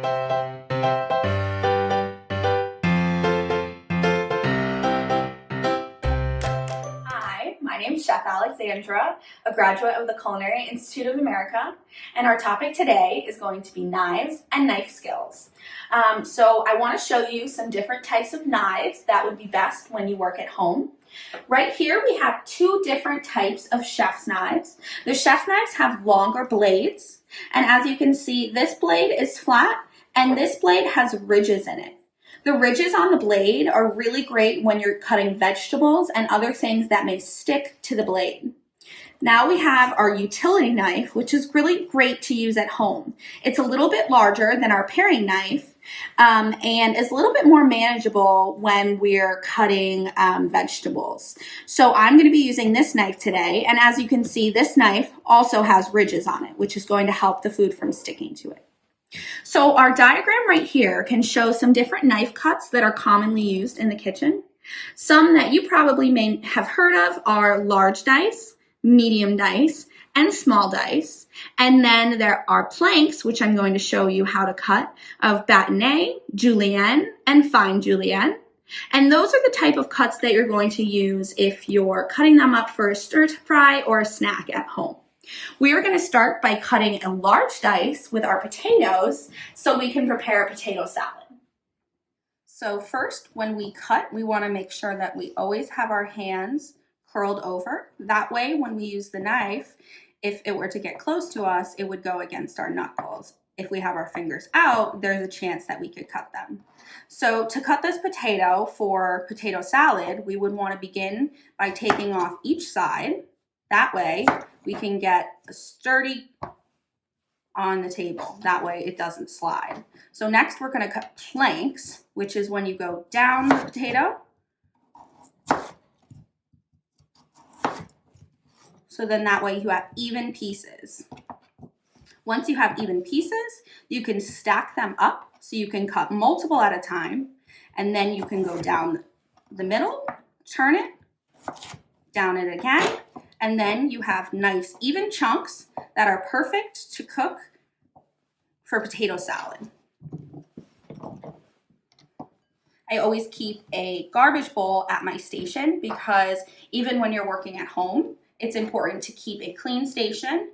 Hi, my name is Chef Alexandra, a graduate of the Culinary Institute of America, and our topic today is going to be knives and knife skills. So I want to show you some different types of knives that would be best when you work at home. Right here we have two different types of chef's knives. The chef's knives have longer blades, and as you can see, this blade is flat and this blade has ridges in it. The ridges on the blade are really great when you're cutting vegetables and other things that may stick to the blade. Now we have our utility knife, which is really great to use at home. It's a little bit larger than our paring knife and is a little bit more manageable when we're cutting vegetables. So I'm going to be using this knife today, and as you can see, this knife also has ridges on it, which is going to help the food from sticking to it. So our diagram right here can show some different knife cuts that are commonly used in the kitchen. Some that you probably may have heard of are large dice, medium dice, and small dice. And then there are planks, which I'm going to show you how to cut, of bâtonnet, julienne, and fine julienne. And those are the type of cuts that you're going to use if you're cutting them up for a stir fry or a snack at home. We are going to start by cutting a large dice with our potatoes so we can prepare a potato salad. So first, when we cut, we want to make sure that we always have our hands curled over. That way, when we use the knife, if it were to get close to us, it would go against our knuckles. If we have our fingers out, there's a chance that we could cut them. So to cut this potato for potato salad, we would want to begin by taking off each side. That way, we can get a sturdy on the table. That way it doesn't slide. So next we're going to cut planks, which is when you go down the potato. So then that way you have even pieces. Once you have even pieces, you can stack them up so you can cut multiple at a time, and then you can go down the middle, turn it, down it again, and then you have nice even chunks that are perfect to cook for potato salad. I always keep a garbage bowl at my station because even when you're working at home, it's important to keep a clean station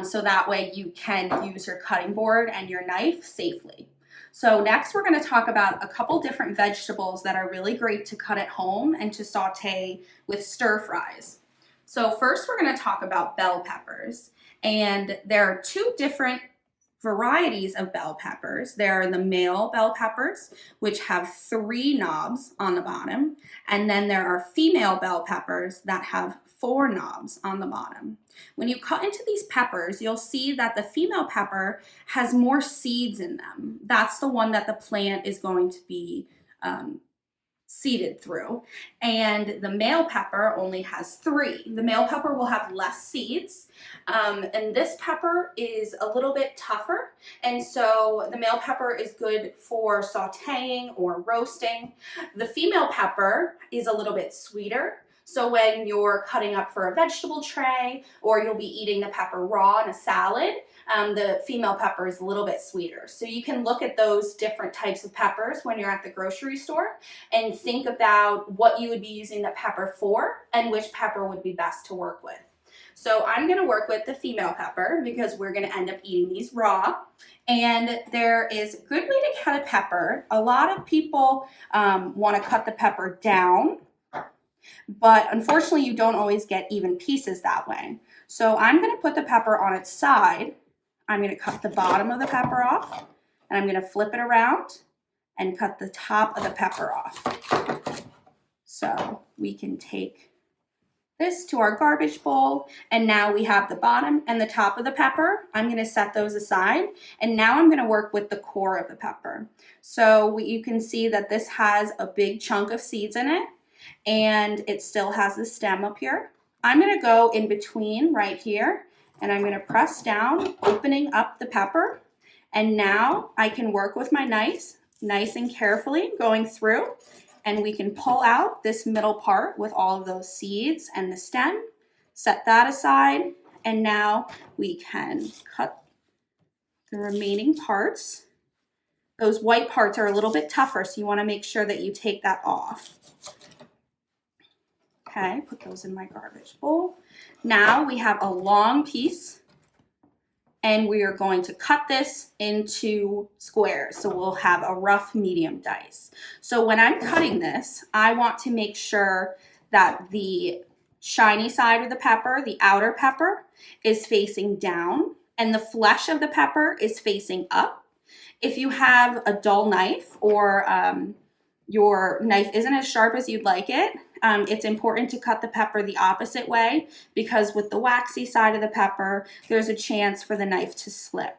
so that way you can use your cutting board and your knife safely. So next we're going to talk about a couple different vegetables that are really great to cut at home and to saute with stir fries. So first we're going to talk about bell peppers, and there are two different varieties of bell peppers. There are the male bell peppers, which have 3 knobs on the bottom, and then there are female bell peppers that have 4 knobs on the bottom. When you cut into these peppers, you'll see that the female pepper has more seeds in them. That's the one that the plant is going to be seeded through, and the male pepper only has 3. The male pepper will have less seeds, and this pepper is a little bit tougher, and so the male pepper is good for sauteing or roasting. The female pepper is a little bit sweeter, so when you're cutting up for a vegetable tray or you'll be eating the pepper raw in a salad, the female pepper is a little bit sweeter. So you can look at those different types of peppers when you're at the grocery store and think about what you would be using the pepper for and which pepper would be best to work with. So I'm going to work with the female pepper because we're going to end up eating these raw. And there is a good way to cut a pepper. A lot of people want to cut the pepper down, but unfortunately you don't always get even pieces that way. So I'm going to put the pepper on its side. I'm going to cut the bottom of the pepper off, and I'm going to flip it around and cut the top of the pepper off. So we can take this to our garbage bowl, and now we have the bottom and the top of the pepper. I'm going to set those aside, and now I'm going to work with the core of the pepper. So you can see that this has a big chunk of seeds in it, and it still has the stem up here. I'm going to go in between right here, and I'm going to press down, opening up the pepper, and now I can work with my knife nice and carefully going through, and we can pull out this middle part with all of those seeds and the stem, set that aside, and now we can cut the remaining parts Those white parts are a little bit tougher, so you want to make sure that you take that off. Okay, put those in my garbage bowl. Now we have a long piece, and we are going to cut this into squares. So we'll have a rough medium dice. So when I'm cutting this, I want to make sure that the shiny side of the pepper, the outer pepper, is facing down, and the flesh of the pepper is facing up. If you have a dull knife, or your knife isn't as sharp as you'd like it, it's important to cut the pepper the opposite way, because with the waxy side of the pepper, there's a chance for the knife to slip.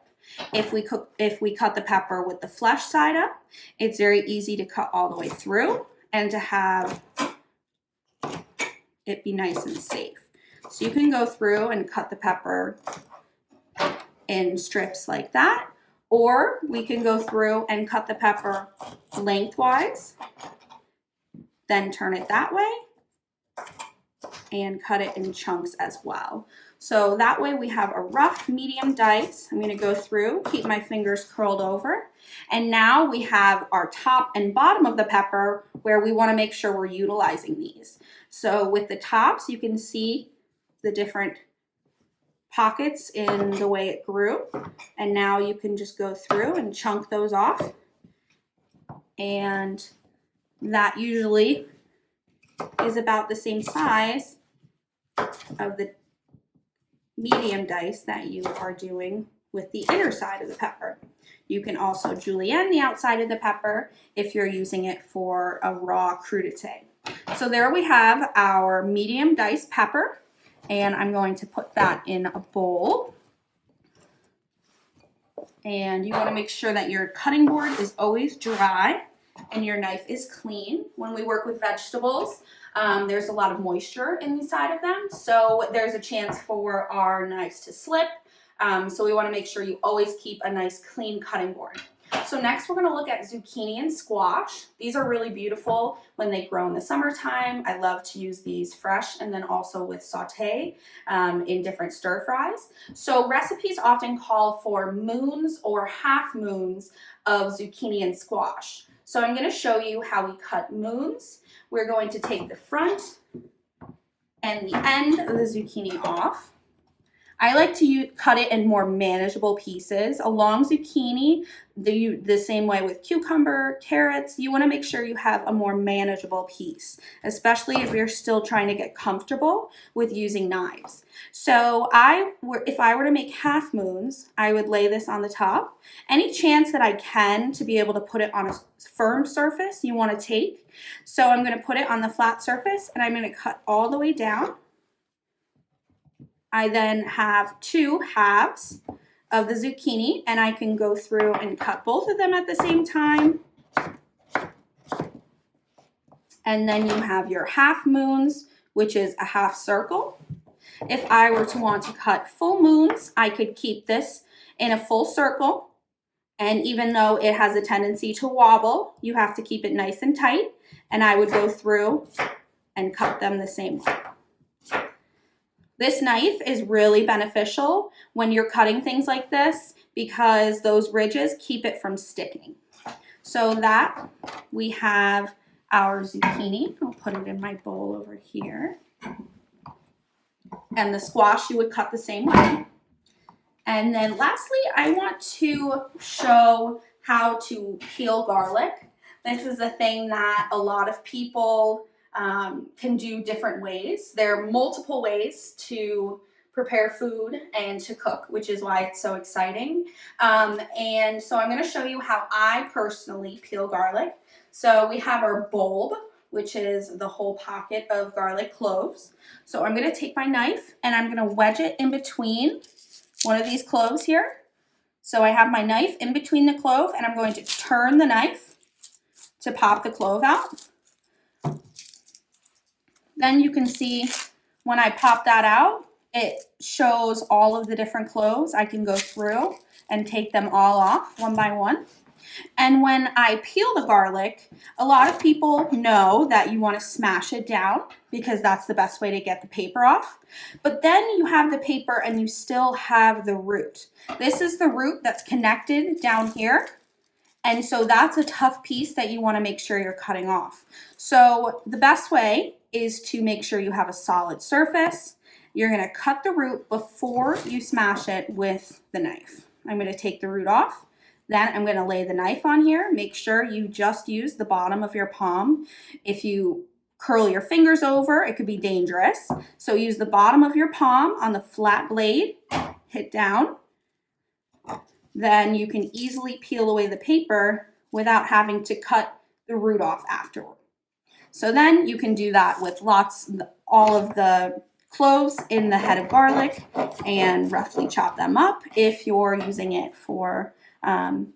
If we cut the pepper with the flesh side up, it's very easy to cut all the way through and to have it be nice and safe. So you can go through and cut the pepper in strips like that, or we can go through and cut the pepper lengthwise, then turn it that way and cut it in chunks as well. So that way we have a rough medium dice. I'm going to go through, keep my fingers curled over, and now we have our top and bottom of the pepper where we want to make sure we're utilizing these. So with the tops, you can see the different pockets in the way it grew, and now you can just go through and chunk those off, and that usually is about the same size of the medium dice that you are doing with the inner side of the pepper. You can also julienne the outside of the pepper if you're using it for a raw crudité. So there we have our medium diced pepper, and I'm going to put that in a bowl. And you want to make sure that your cutting board is always dry and your knife is clean. When we work with vegetables, there's a lot of moisture inside of them, so there's a chance for our knives to slip. So we want to make sure you always keep a nice clean cutting board. So next we're going to look at zucchini and squash. These are really beautiful when they grow in the summertime. I love to use these fresh and then also with saute in different stir fries. So recipes often call for moons or half moons of zucchini and squash. So I'm going to show you how we cut moons. We're going to take the front and the end of the zucchini off. I like to cut it in more manageable pieces. A long zucchini, the same way with cucumber, carrots, you want to make sure you have a more manageable piece, especially if you're still trying to get comfortable with using knives. So if I were to make half moons, I would lay this on the top. Any chance that I can to be able to put it on a firm surface, you want to take. So I'm going to put it on the flat surface, and I'm going to cut all the way down. I then have two halves of the zucchini, and I can go through and cut both of them at the same time. And then you have your half moons, which is a half circle. If I were to want to cut full moons, I could keep this in a full circle. And even though it has a tendency to wobble, you have to keep it nice and tight. And I would go through and cut them the same way. This knife is really beneficial when you're cutting things like this because those ridges keep it from sticking. So that we have our zucchini. I'll put it in my bowl over here. And the squash you would cut the same way. And then lastly, I want to show how to peel garlic. This is a thing that a lot of people can do different ways. There are multiple ways to prepare food and to cook, which is why it's so exciting. And so I'm going to show you how I personally peel garlic. So we have our bulb, which is the whole pocket of garlic cloves. So I'm going to take my knife and I'm going to wedge it in between one of these cloves here. So I have my knife in between the clove, and I'm going to turn the knife to pop the clove out. Then you can see when I pop that out, it shows all of the different cloves. I can go through and take them all off one by one. And when I peel the garlic, a lot of people know that you want to smash it down because that's the best way to get the paper off. But then you have the paper and you still have the root. This is the root that's connected down here. And so that's a tough piece that you want to make sure you're cutting off. So the best way is to make sure you have a solid surface. You're going to cut the root before you smash it with the knife. I'm going to take the root off. Then I'm going to lay the knife on here. Make sure you just use the bottom of your palm. If you curl your fingers over, it could be dangerous. So use the bottom of your palm on the flat blade, hit down. Then you can easily peel away the paper without having to cut the root off afterward. So then you can do that with all of the cloves in the head of garlic and roughly chop them up if you're using it for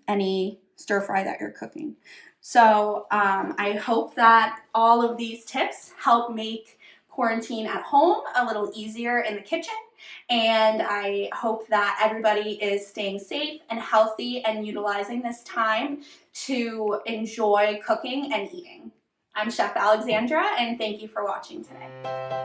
any stir fry that you're cooking. So I hope that all of these tips help make quarantine at home a little easier in the kitchen. And I hope that everybody is staying safe and healthy and utilizing this time to enjoy cooking and eating. I'm Chef Alexandra, and thank you for watching today.